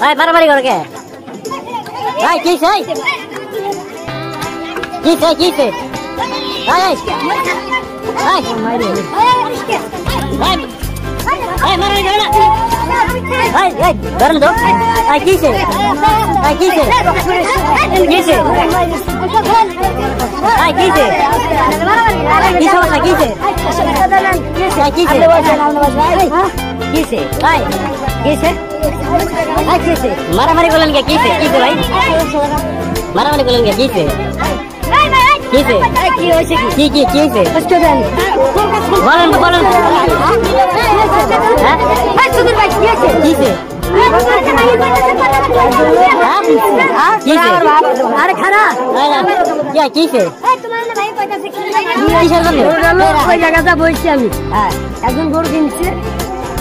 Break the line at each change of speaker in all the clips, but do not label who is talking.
ভাই মারামারি করে কে ভাই কিছে কিছে কিছে ভাই ভাই ভাই ভাই মারামারি করে না ভাই ভাই ধরেন তো ভাই কিছে ভাই কিছে কিছে ভাই কিছে কি সমস্যা কিছে ভাই কিছে কিছে ভাই কিছে ভাই কিছে মারামারি করলেন কে কিছে কিছে ভাই মারামারি করলেন কে কিছে কিছে কি হইছে কি কি কি হইছে বলেন বলেন হ্যাঁ ভাই সুদূর ভাই কি হইছে কিছে আরে খানা ইয়া কিছে ওই জায়গাটা বলছি আমি একজন গরু কিনছে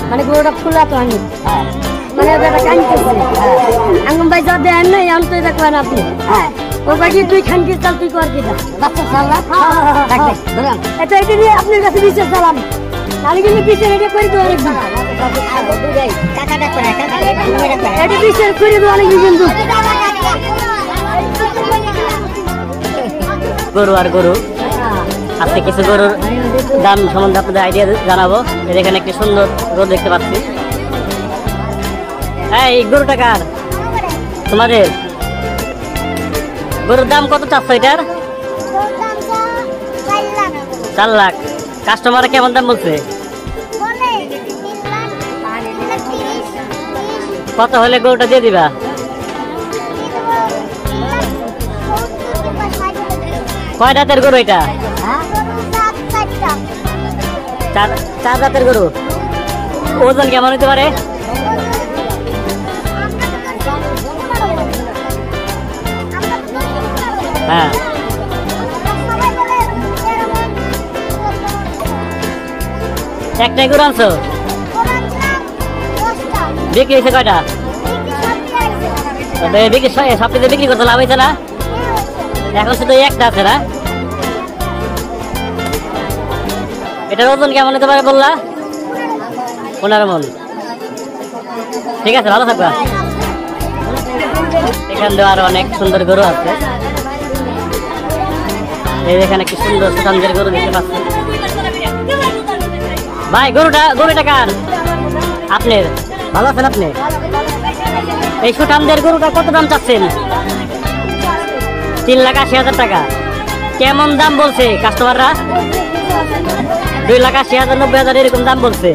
মানে গরুটা ফুলা তো আমি মানে আঙ্গম ভাই যা দেন নাই আমি তো এটা করেন আপনি ও বাকি তুই খানকি চাল তুই কর কিনা বাচ্চা চাল এটা এটা দিয়ে আপনার কাছে বিচার চালাম তাহলে কিন্তু বিচার এটা করে দেবো অনেকদিন এটা বিচার করে দেবো অনেকদিন কিন্তু গরু আর গরু আজকে কিছু গরুর দাম সম্বন্ধে আপনাদের আইডিয়া জানাবো। এখানে একটি সুন্দর গরু দেখতে পাচ্ছি। এই গরুটা কার? তোমাদের? গরুর দাম কত চাচ্ছ এটার? 4 লাখ। কাস্টমার কেমন দাম বলছে? কত হলে গরুটা দিয়ে দিবা? কয় দাঁতের গরু এটা? 4 দাঁতের গরু। ওজন কেমন হতে পারে? হ্যাঁ একটাই গরু আনছো? বিক্রি হয়েছে কয়টা? সবকিছু বিক্রি করতে লাভ হয়েছে না? এখন শুধু একটা আছে না? এটার ওজন কেমন হতে পারে বললা? 15 মণ। ঠিক আছে, ভালো থাকবা। এখানে আরো অনেক সুন্দর গরু আছে। এখানে কি সুন্দর সুঠামদের গরু দেখতে পাচ্ছি। ভাই গরুটা কার? আপনার? ভালো আছেন আপনি? এই সুঠামদের গরুটা কত দাম চাচ্ছেন? 3,80,000 টাকা। কেমন দাম বলছে কাস্টমাররা? 2,80,000, 90,000 এরকম দাম বলছে।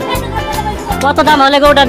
কত দাম হলে গরুটা